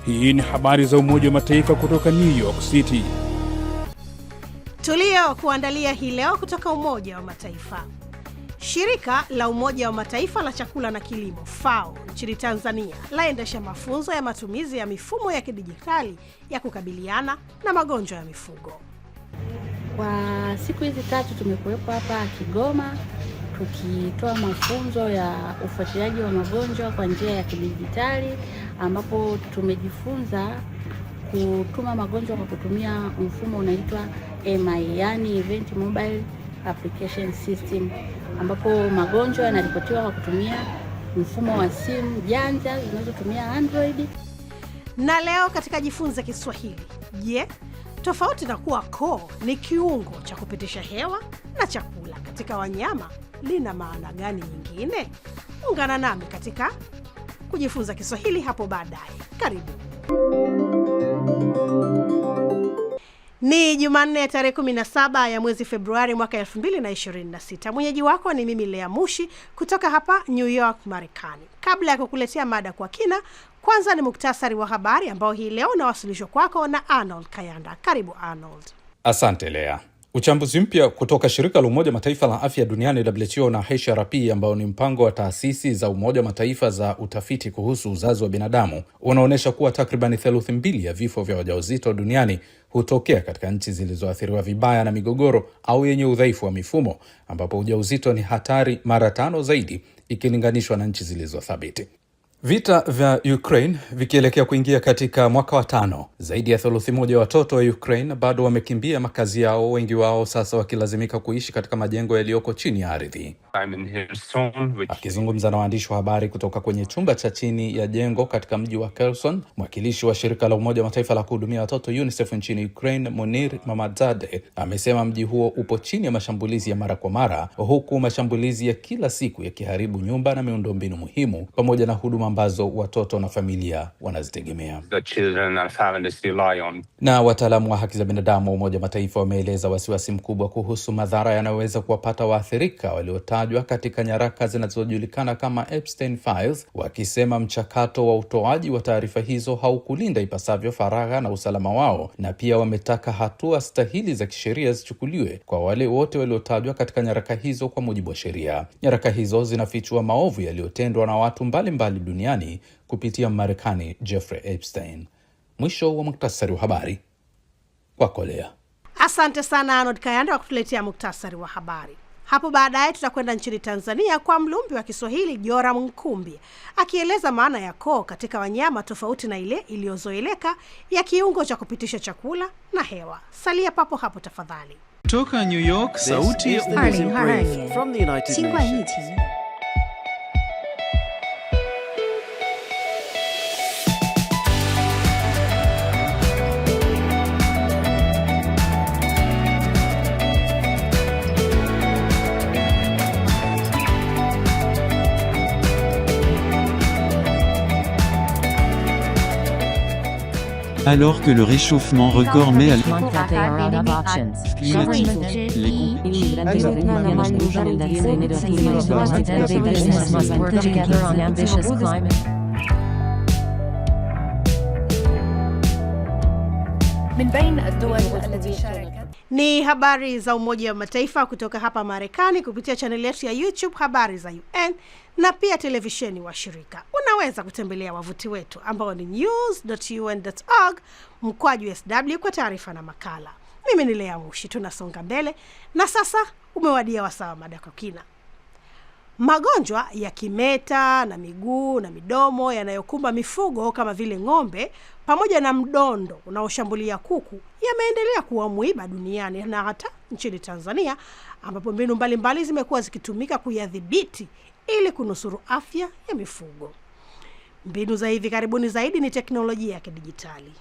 Hii ni habari za Umoja wa Mataifa kutoka New York City. Tulio kuandalia hii leo kutoka Umoja wa Mataifa. Shirika la Umoja wa Mataifa la chakula na kilimo FAO nchini Tanzania laendesha mafunzo ya matumizi ya mifumo ya kidijitali ya kukabiliana na magonjwa ya mifugo. Kwa siku hizi 3 tumekuwepo hapa Kigoma tukitoa mafunzo ya ufuatiliaji wa magonjwa kwa njia ya kidijitali, ambapo tumejifunza kutuma magonjwa kwa kutumia mfumo unaitwa EMI, yani Event Mobile Application System, ambapo magonjwa yanaripotiwa kwa kutumia mfumo wa simu janja zinazotumia Android. Na leo katika Jifunze Kiswahili, tofauti na kuwa koo ni kiungo cha kupitisha hewa na chakula katika wanyama, lina maana gani nyingine? Ungana nami katika kujifunza Kiswahili hapo baadaye. Karibu. Ni Jumanne tarehe 17 ya mwezi Februari mwaka 2026. Mwenyeji wako ni mimi Lea Mushi kutoka hapa New York, Marekani. Kabla ya kukuletea mada kwa kina, kwanza ni muktasari wa habari ambao hii leo unawasilishwa kwako na Arnold Kayanda. Karibu Arnold. Asante Lea. Uchambuzi mpya kutoka shirika la Umoja Mataifa la afya duniani WHO na HRP, ambao ni mpango wa taasisi za Umoja Mataifa za utafiti kuhusu uzazi wa binadamu, unaonyesha kuwa takriban 2/3 ya vifo vya wajawazito duniani hutokea katika nchi zilizoathiriwa vibaya na migogoro au yenye udhaifu wa mifumo, ambapo ujauzito ni hatari mara 5 zaidi ikilinganishwa na nchi zilizothabiti. Vita vya Ukraine vikielekea kuingia katika mwaka wa 5, zaidi ya 1/3 ya watoto wa Ukraine bado wamekimbia makazi yao, wengi wao sasa wakilazimika kuishi katika majengo yaliyoko chini ya ardhi. Akizungumza na waandishi wa habari kutoka kwenye chumba cha chini ya jengo katika mji wa Kherson, mwakilishi wa shirika la Umoja wa Mataifa la kuhudumia watoto UNICEF nchini Ukraine, Munir Mamadzadeh, amesema mji huo upo chini ya mashambulizi ya mara kwa mara, huku mashambulizi ya kila siku yakiharibu nyumba na miundombinu muhimu pamoja na huduma ambazo watoto na familia wanazitegemea. Na wataalamu wa haki za binadamu wa Umoja wa Mataifa wameeleza wasiwasi mkubwa kuhusu madhara yanayoweza kuwapata waathirika waliotajwa katika nyaraka zinazojulikana kama Epstein Files, wakisema mchakato wa utoaji wa taarifa hizo haukulinda ipasavyo faragha na usalama wao, na pia wametaka hatua stahili za kisheria zichukuliwe kwa wale wote waliotajwa katika nyaraka hizo kwa mujibu wa sheria. Nyaraka hizo zinafichua maovu yaliyotendwa na watu mbalimbali duniani kupitia Marekani Jeffrey Epstein. Mwisho wa muktasari wa habari kwa Kolea. Asante sana Arnold Kayanda kwa kutuletea muktasari wa habari. Hapo baadaye tutakwenda nchini Tanzania kwa mlumbi wa Kiswahili Joram Nkumbi akieleza maana ya koo katika wanyama tofauti na ile iliyozoeleka ya kiungo cha kupitisha chakula na hewa. Salia papo hapo tafadhali. Kutoka New York, sauti from the United Nations. Alors que le réchauffement record met à Ni habari za Umoja wa Mataifa kutoka hapa Marekani kupitia chaneli yetu ya YouTube Habari za UN na pia televisheni wa shirika. Unaweza kutembelea wavuti wetu ambao ni news.un.org/SW kwa taarifa na makala. Mimi ni Lea Mushi, tunasonga mbele na sasa umewadia wasaa mada kwa kina. Magonjwa ya kimeta na miguu na midomo yanayokumba mifugo kama vile ng'ombe pamoja na mdondo unaoshambulia kuku yameendelea kuwa mwiba duniani na hata nchini Tanzania, ambapo mbinu mbalimbali zimekuwa zikitumika kuyadhibiti ili kunusuru afya ya mifugo. Mbinu za hivi karibuni zaidi ni teknolojia ya kidijitali.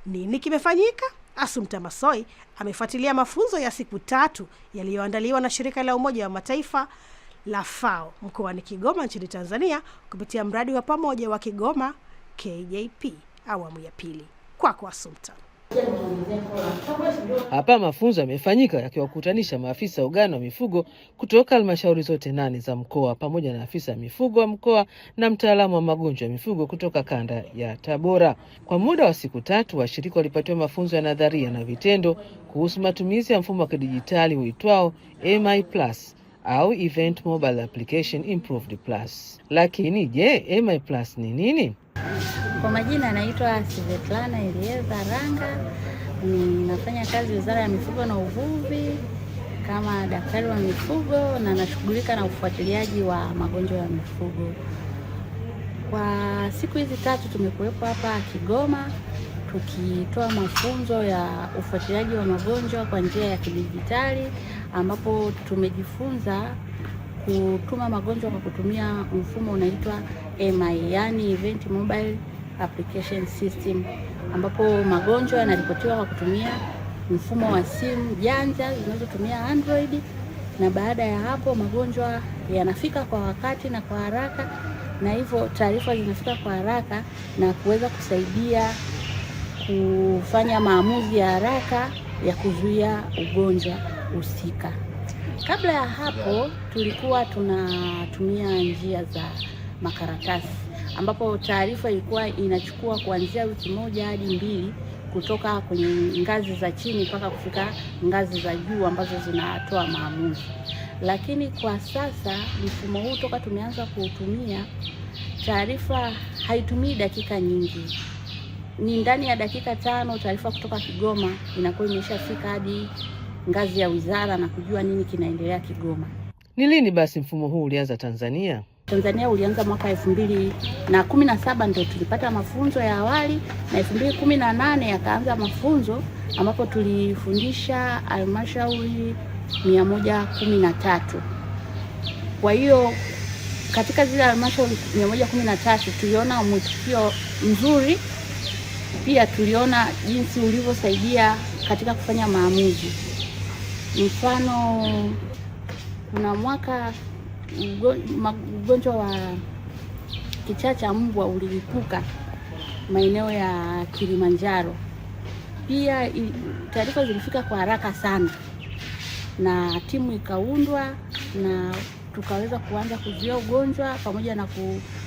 Nini kimefanyika? Assumpta Massoi amefuatilia mafunzo ya siku 3 yaliyoandaliwa na shirika la Umoja wa Mataifa la FAO mkoani Kigoma nchini Tanzania kupitia mradi wa pamoja wa Kigoma KJP awamu ya pili. Kwako Assumpta. Hapa mafunzo yamefanyika yakiwakutanisha maafisa ugani wa mifugo kutoka halmashauri zote 8 za mkoa pamoja na afisa mifugo wa mkoa na mtaalamu wa magonjwa ya mifugo kutoka kanda ya Tabora. Kwa muda wa siku 3 washiriki walipatiwa mafunzo ya nadharia na vitendo kuhusu matumizi ya mfumo wa kidijitali uitwao MI Plus au Event Mobile Application Improved Plus. Lakini je, MI Plus ni nini? Kwa majina anaitwa Svetlana Elieza Ranga. Ninafanya kazi Wizara ya Mifugo na Uvuvi kama daktari wa mifugo na nashughulika na ufuatiliaji wa magonjwa ya mifugo. Kwa siku hizi 3 tumekuwepo hapa Kigoma tukitoa mafunzo ya ufuatiliaji wa magonjwa kwa njia ya kidijitali, ambapo tumejifunza kutuma magonjwa kwa kutumia mfumo unaitwa MI, yani Event Mobile Application System, ambapo magonjwa yanaripotiwa kwa kutumia mfumo wa simu janja zinazotumia Android, na baada ya hapo magonjwa yanafika kwa wakati na kwa haraka, na hivyo taarifa zinafika kwa haraka na kuweza kusaidia kufanya maamuzi ya haraka ya kuzuia ugonjwa husika. Kabla ya hapo tulikuwa tunatumia njia za makaratasi, ambapo taarifa ilikuwa inachukua kuanzia wiki 1 hadi 2 kutoka kwenye ngazi za chini mpaka kufika ngazi za juu ambazo zinatoa maamuzi. Lakini kwa sasa mfumo huu toka tumeanza kuutumia, taarifa haitumii dakika nyingi. Ni ndani ya dakika 5 taarifa kutoka Kigoma inakuwa imeshafika hadi ngazi ya wizara na kujua nini kinaendelea Kigoma. Ni lini basi mfumo huu ulianza Tanzania? Tanzania ulianza mwaka 2017 ndio tulipata mafunzo ya awali, na 2018 yakaanza mafunzo ambapo tulifundisha halmashauri 113. Kwa hiyo katika zile halmashauri 113 tuliona mwitikio mzuri, pia tuliona jinsi ulivyosaidia katika kufanya maamuzi. Mfano, kuna mwaka ugonjwa wa kichaa cha mbwa ulilipuka maeneo ya Kilimanjaro. Pia taarifa zilifika kwa haraka sana na timu ikaundwa na tukaweza kuanza kuzuia ugonjwa pamoja na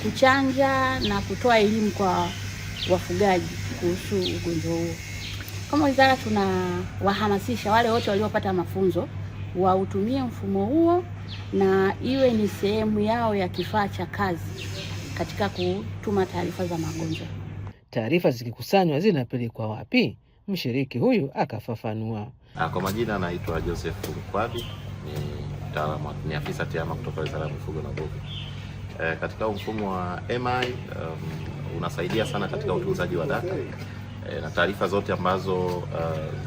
kuchanja na kutoa elimu kwa wafugaji kuhusu ugonjwa huo. Kama wizara tunawahamasisha wale wote waliopata mafunzo wautumie mfumo huo na iwe ni sehemu yao ya kifaa cha kazi katika kutuma taarifa za magonjwa. Taarifa zikikusanywa zinapelekwa wapi? Mshiriki huyu akafafanua. Kwa majina anaitwa Joseph Mkwabi, ni afisa TEHAMA kutoka Wizara ya Mifugo na Uvuvi. Katika mfumo wa MI unasaidia sana katika utunzaji wa data na taarifa zote ambazo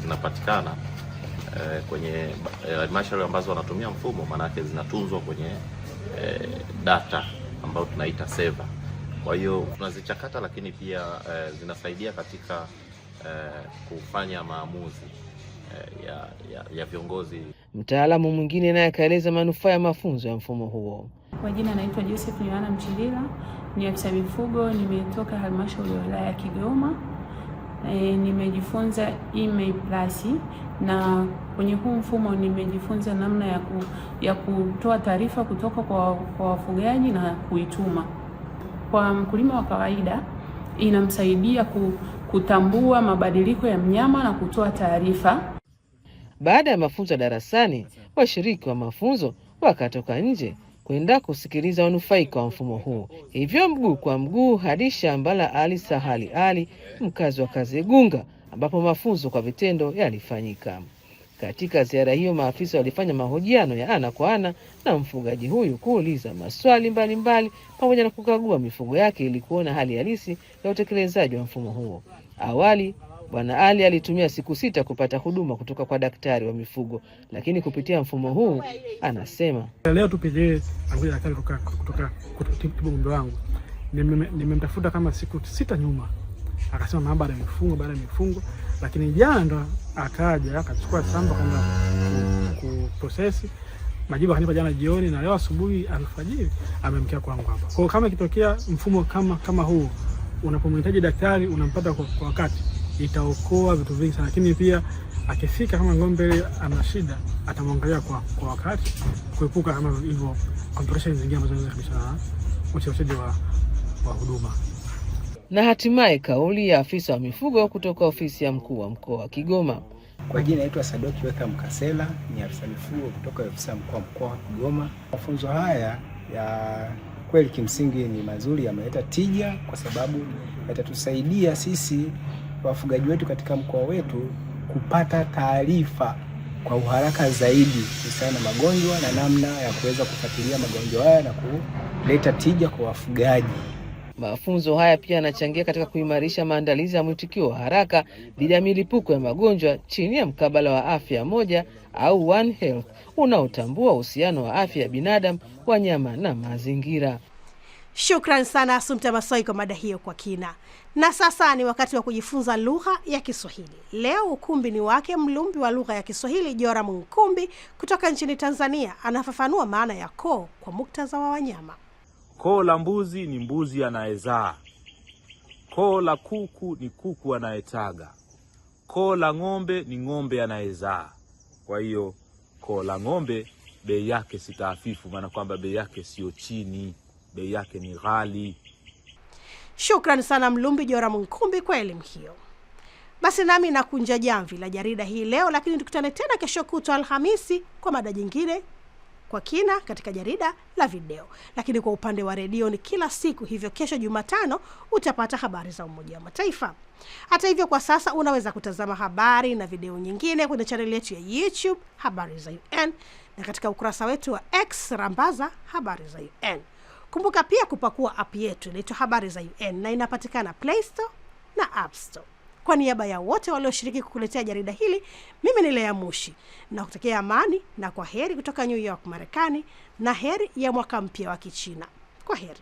zinapatikana kwenye halmashauri ambazo wanatumia mfumo, maana yake zinatunzwa kwenye data ambayo tunaita server. Kwa hiyo tunazichakata, lakini pia zinasaidia katika kufanya maamuzi ya viongozi. Mtaalamu mwingine naye akaeleza manufaa ya mafunzo ya mfumo huo. Kwa jina anaitwa Joseph Yohana Mchilila, ni afisa mifugo, nimetoka halmashauri ya wilaya ya Kigoma. Nimejifunza MI Plus, na kwenye huu mfumo nimejifunza namna ya kutoa taarifa kutoka kwa wafugaji na kuituma kwa mkulima wa kawaida. Inamsaidia kutambua mabadiliko ya mnyama na kutoa taarifa. Baada ya mafunzo darasani, washiriki wa mafunzo wakatoka nje kwenda kusikiliza wanufaika wa mfumo huu. Hivyo mguu kwa mguu hadi shamba la Ali Sahali Ali, mkazi wa Kazegunga, ambapo mafunzo kwa vitendo yalifanyika. Katika ziara hiyo, maafisa walifanya mahojiano ya ana kwa ana na mfugaji huyu kuuliza maswali mbalimbali pamoja na kukagua mifugo yake ili kuona hali halisi ya utekelezaji wa mfumo huo. Awali Bwana Ali alitumia siku 6 kupata huduma kutoka kwa daktari wa mifugo, lakini kupitia mfumo huu anasema leo tupigie angoja daktari kutoka kutibu ng'ombe wangu. Nimemtafuta kama siku 6 nyuma, akasema maabara mifungo, lakini jana ndo akaja akachukua sample kwanza kuprocess majibu, akanipa jana jioni, na leo asubuhi alfajiri amemkia kwangu hapa. Kwa kama kitokea mfumo kama huu unapomhitaji daktari unampata kwa wakati, itaokoa vitu vingi sana. Lakini pia akifika kama ng'ombe ana shida, atamwangalia kwa wakati, kuepuka kama hivyo complications zingine ambazo zinaweza kusababishwa na ucheleweshaji wa huduma. Na hatimaye kauli ya afisa wa mifugo kutoka ofisi ya mkuu wa mkoa wa Kigoma. Kwa jina naitwa Sadoki Weka Mkasela, ni afisa mifugo kutoka ofisi ya mkuu wa Kigoma. Mafunzo haya ya kweli kimsingi ni mazuri, yameleta tija kwa sababu yatatusaidia sisi wafugaji wetu katika mkoa wetu kupata taarifa kwa uharaka zaidi kuhusiana na magonjwa na namna ya kuweza kufuatilia magonjwa haya na kuleta tija kwa wafugaji. Mafunzo haya pia yanachangia katika kuimarisha maandalizi ya mwitikio wa haraka dhidi ya milipuko ya magonjwa chini ya mkabala wa afya moja au One Health unaotambua uhusiano wa afya ya binadamu, wanyama na mazingira. Shukran sana Assumpta Massoi kwa mada hiyo kwa kina. Na sasa ni wakati wa kujifunza lugha ya Kiswahili. Leo ukumbi ni wake mlumbi wa lugha ya Kiswahili Joram Nkumbi kutoka nchini Tanzania. Anafafanua maana ya koo kwa muktadha wa wanyama. Koo la mbuzi ni mbuzi anayezaa. Koo la kuku ni kuku anayetaga. Koo la ng'ombe ni ng'ombe anayezaa. Kwa hiyo koo la ng'ombe bei yake si taafifu, maana kwamba bei yake sio chini, bei yake ni ghali. Shukran sana mlumbi Joram Nkumbi kwa elimu hiyo. Basi nami nakunja jamvi la jarida hii leo, lakini tukutane tena kesho kutwa Alhamisi kwa mada nyingine kwa kina katika jarida la video. Lakini kwa upande wa redio ni kila siku, hivyo kesho Jumatano utapata habari za Umoja wa Mataifa. Hata hivyo kwa sasa unaweza kutazama habari na video nyingine kwenye chaneli yetu ya YouTube Habari za UN na katika ukurasa wetu wa X rambaza Habari za UN. Kumbuka pia kupakua app yetu inaitwa Habari za UN na inapatikana Play Store na App Store. Kwa niaba ya wote walioshiriki kukuletea jarida hili, mimi ni Lea Mushi na kutakia amani na kwa heri kutoka New York, Marekani, na heri ya mwaka mpya wa Kichina. Kwa heri.